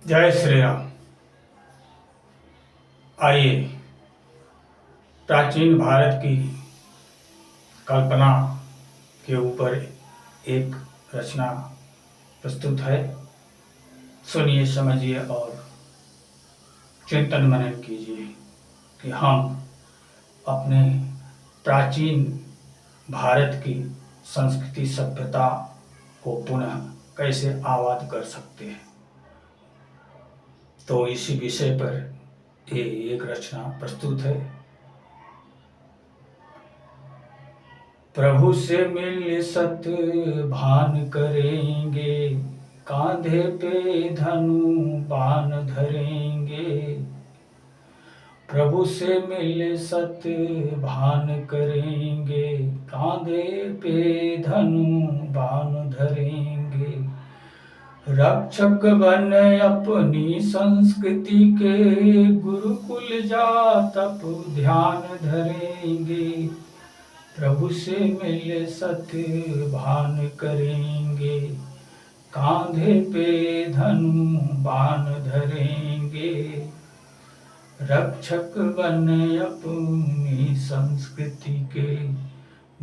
जय श्री राम। आइए प्राचीन भारत की कल्पना के ऊपर एक रचना प्रस्तुत है। सुनिए, समझिए और चिंतन मनन कीजिए कि हम अपने प्राचीन भारत की संस्कृति सभ्यता को पुनः कैसे आबाद कर सकते हैं। तो इसी विषय पर ये एक रचना प्रस्तुत है। प्रभु से मिल सत भान करेंगे, कांधे पे धनु बाण धरेंगे। प्रभु से मिल सत भान करेंगे, कांधे पे धनु बाण धरेंगे। रक्षक बन अपनी संस्कृति के, गुरुकुल जा तप ध्यान धरेंगे। प्रभु से मिल सत भान करेंगे, कांधे पे धनु बाण धरेंगे। रक्षक बन अपनी संस्कृति के,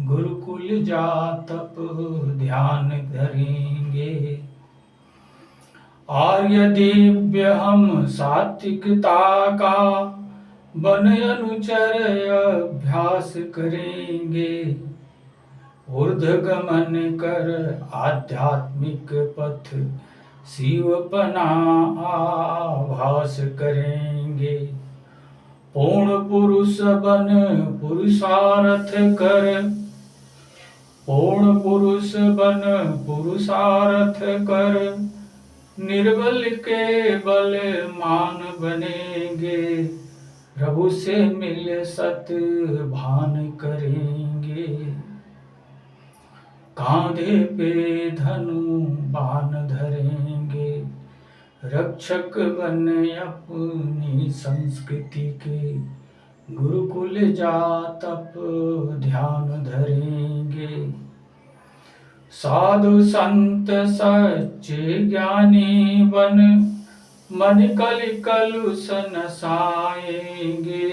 गुरुकुल जा तप ध्यान धरेंगे। आर्य दिव्य हम सात्विकता का, बन अनुचर अभ्यास करेंगे। ऊर्ध्वगमन कर आध्यात्मिक पथ, शिवपना आभास करेंगे। पूर्ण पुरुष बन पुरुषार्थ कर, पूर्ण पुरुष बन पुरुषार्थ कर। निर्बल के बल मान बनेंगे। प्रभु से मिल सत भान करेंगे, कांधे पे धनु बाण धरेंगे। रक्षक बन अपनी संस्कृति के, गुरुकुल जा तप ध्यान धरेंगे। साधु संत सच्चे ज्ञानी बन, मन कलि कलुष नसाएंगे।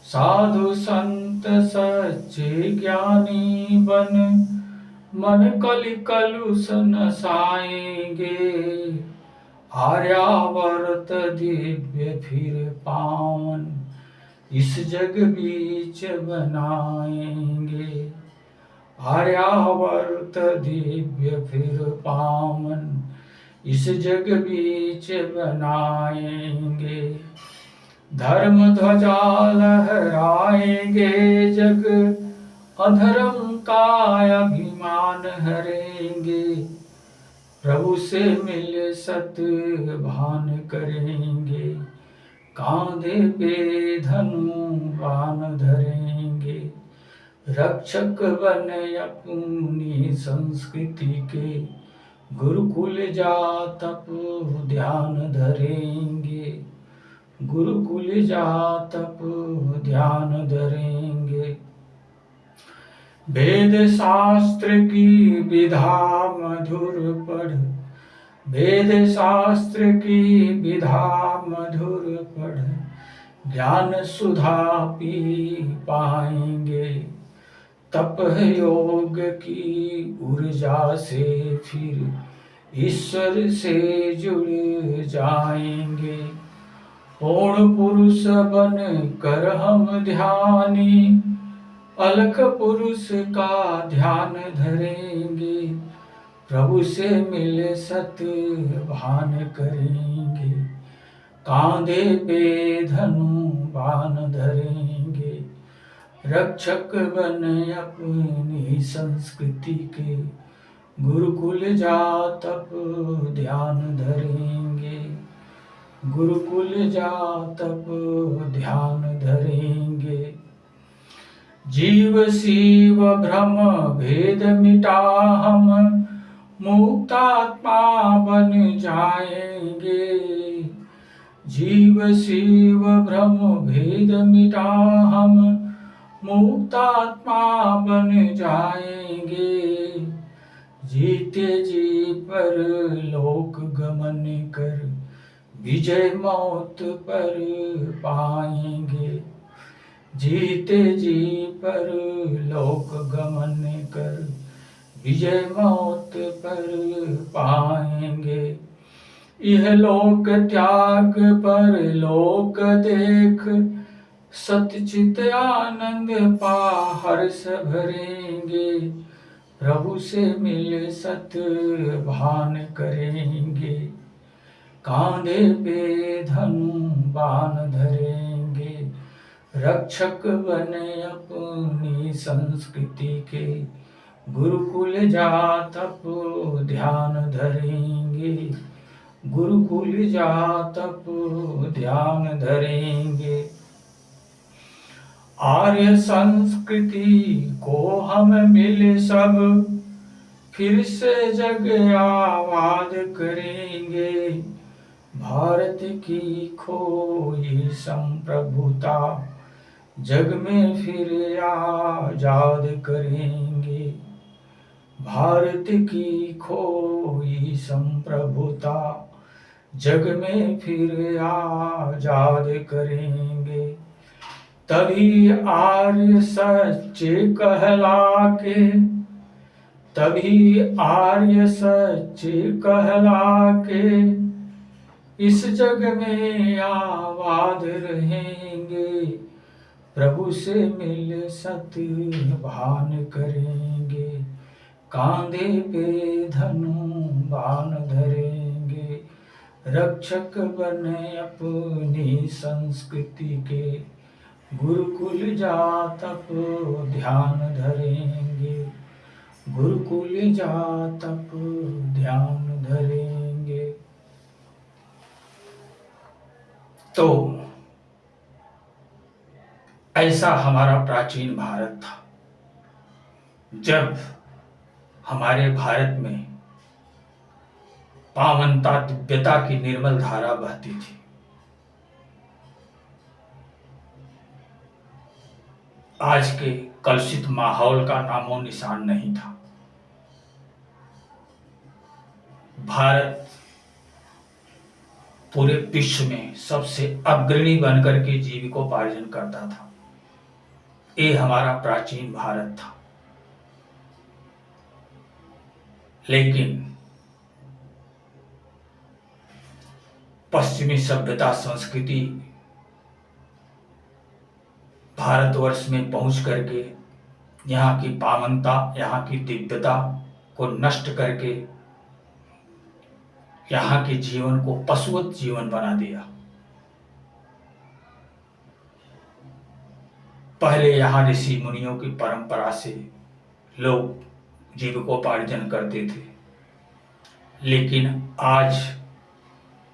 साधु संत सच्चे ज्ञानी बन, मन कलि कलुष नसाएंगे। आर्यावर्त दिव्य फिर पावन, इस जग बीच बनाएंगे। आर्यावर्त दिव्य फिर पावन, इस जग बीच बनाएंगे। धर्म ध्वजा लहराएंगे जग, अधर्म का अभिमान हरेंगे। प्रभु से मिल सत भान करेंगे, कांधे पे धनु बाण धरेंगे। रक्षक बन अपनी संस्कृति के, गुरुकुल जा तप ध्यान धरेंगे। गुरुकुल जा तप ध्यान धरेंगे। वेद शास्त्र की विधा मधुर पढ़, वेद शास्त्र की विधा मधुर पढ़। ज्ञान सुधा पी पाएंगे। तप योग की ऊर्जा से फिर ईश्वर से जुड़ जाएंगे। पूर्ण पुरुष बन कर हम ध्यानी, अलख पुरुष का ध्यान धरेंगे। प्रभु से मिल सत भान करेंगे, कांधे पे धनु बाण धरेंगे। रक्षक बन अपनी संस्कृति के, गुरुकुल जा तप ध्यान धरेंगे। गुरुकुल जा तप ध्यान धरेंगे। जीव शिव भ्रम भेद मिटा हम, मुक्तात्मा बन जाएंगे। जीव शिव भ्रम भेद मिटा हम, मुक्तात्मा बन जाएंगे। जीते जी पर लोक गमन कर विजय मौत पर पाएंगे। जीते जी पर लोक गमन कर विजय मौत पर पाएंगे। यह लोक त्याग पर लोक देख सतचित आनंद पा हर्ष भरेंगे। प्रभु से मिल सत भान करेंगे। कांधे पे धनु बाण धरेंगे। रक्षक बने अपनी संस्कृति के गुरुकुल जा तप ध्यान धरेंगे। गुरुकुल जा तप ध्यान धरेंगे। आर्य संस्कृति को हम मिल सब फिर से जग आबाद करेंगे। भारत की खोई संप्रभुता जग में फिर आजाद करेंगे। भारत की खोई संप्रभुता जग में फिर आजाद करेंगे। तभी आर्य सच्चे कहला के तभी आर्य सच्चे कहला के इस जग में आबाद रहेंगे। प्रभु से मिल सत भान करेंगे। कांधे पे धनु बाण धरेंगे। रक्षक बने अपनी संस्कृति के गुरुकुल जा तप ध्यान धरेंगे। गुरुकुल जा तप ध्यान धरेंगे। तो ऐसा हमारा प्राचीन भारत था, जब हमारे भारत में पावनता दिव्यता की निर्मल धारा बहती थी। आज के कलुषित माहौल का नामो निशान नहीं था। भारत पूरे विश्व में सबसे अग्रणी बनकर के जीविकोपार्जन करता था। ये हमारा प्राचीन भारत था। लेकिन पश्चिमी सभ्यता संस्कृति भारतवर्ष में पहुंच करके यहाँ की पावनता, यहाँ की दिव्यता को नष्ट करके यहाँ के जीवन को पशुवत जीवन बना दिया। पहले यहाँ ऋषि मुनियों की परंपरा से लोग जीविकोपार्जन करते थे, लेकिन आज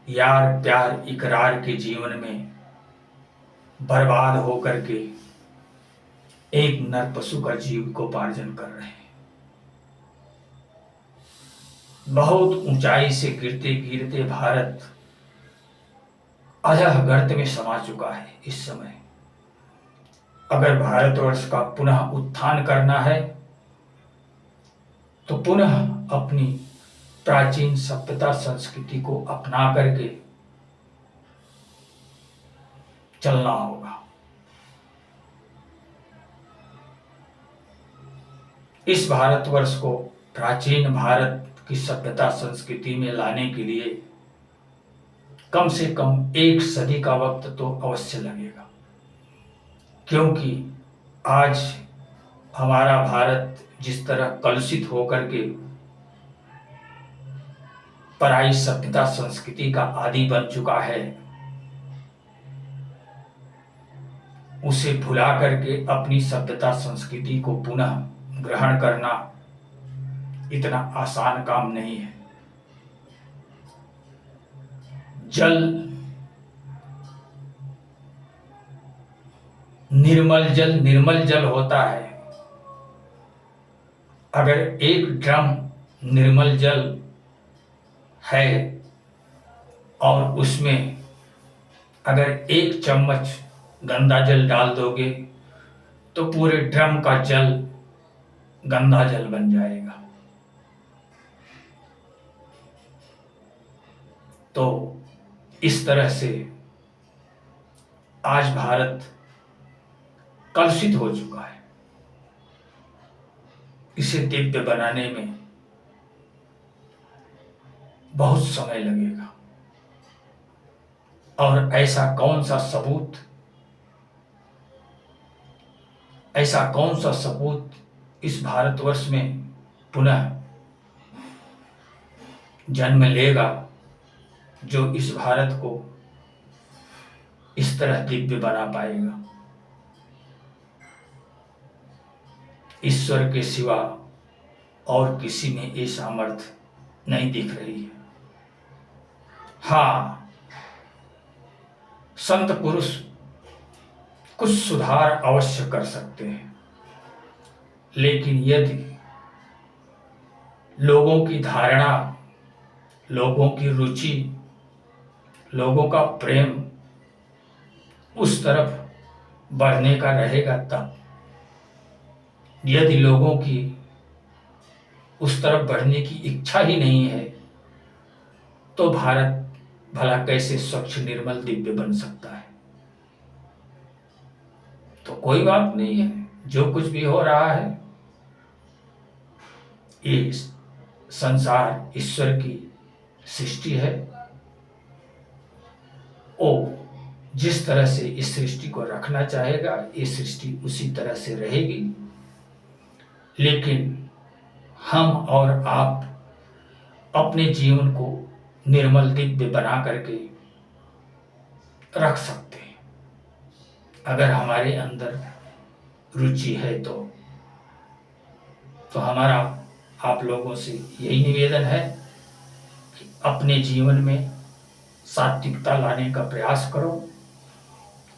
यार प्यार इकरार के जीवन में बर्बाद होकर के एक नर पशु का जीविकोपार्जन कर रहे हैं। बहुत ऊंचाई से गिरते गिरते भारत अधः गर्त में समा चुका है। इस समय अगर भारतवर्ष का पुनः उत्थान करना है तो पुनः अपनी प्राचीन सभ्यता संस्कृति को अपना करके चलना होगा। इस भारतवर्ष को प्राचीन भारत की सभ्यता संस्कृति में लाने के लिए कम से कम 1 सदी का वक्त तो अवश्य लगेगा, क्योंकि आज हमारा भारत जिस तरह कलुषित होकर के पराई सभ्यता संस्कृति का आदी बन चुका है, उसे भुला करके अपनी सभ्यता संस्कृति को पुनः ग्रहण करना इतना आसान काम नहीं है। जल निर्मल जल होता है। अगर एक ड्रम निर्मल जल है और उसमें अगर 1 चम्मच गंदा जल डाल दोगे तो पूरे ड्रम का जल गंदा जल बन जाएगा। तो इस तरह से आज भारत कलुषित हो चुका है। इसे दिव्य बनाने में बहुत समय लगेगा। और ऐसा कौन सा सपूत इस भारतवर्ष में पुनः जन्म लेगा जो इस भारत को इस तरह दिव्य बना पाएगा। ईश्वर के सिवा और किसी में ये सामर्थ्य नहीं दिख रही है। हाँ, संत पुरुष कुछ सुधार अवश्य कर सकते हैं, लेकिन यदि लोगों की धारणा, लोगों की रुचि, लोगों का प्रेम उस तरफ बढ़ने का रहेगा तब। यदि लोगों की उस तरफ बढ़ने की इच्छा ही नहीं है तो भारत भला कैसे स्वच्छ निर्मल दिव्य बन सकता है। तो कोई बात नहीं है, जो कुछ भी हो रहा है ये संसार ईश्वर की सृष्टि है। ओ जिस तरह से इस सृष्टि को रखना चाहेगा ये सृष्टि उसी तरह से रहेगी। लेकिन हम और आप अपने जीवन को निर्मल दिव्य बना करके रख सकते हैं, अगर हमारे अंदर रुचि है तो हमारा आप लोगों से यही निवेदन है कि अपने जीवन में सात्विकता लाने का प्रयास करो,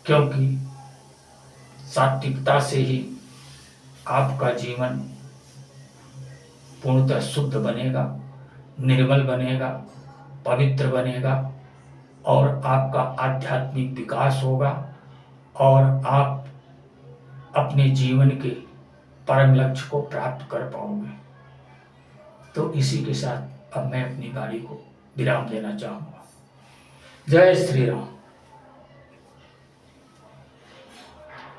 क्योंकि सात्विकता से ही आपका जीवन पूर्णतः शुद्ध बनेगा, निर्मल बनेगा, पवित्र बनेगा और आपका आध्यात्मिक विकास होगा और आप अपने जीवन के परम लक्ष्य को प्राप्त कर पाओगे। तो इसी के साथ अब मैं अपनी गाड़ी को विराम देना चाहूँगा। जय श्री राम।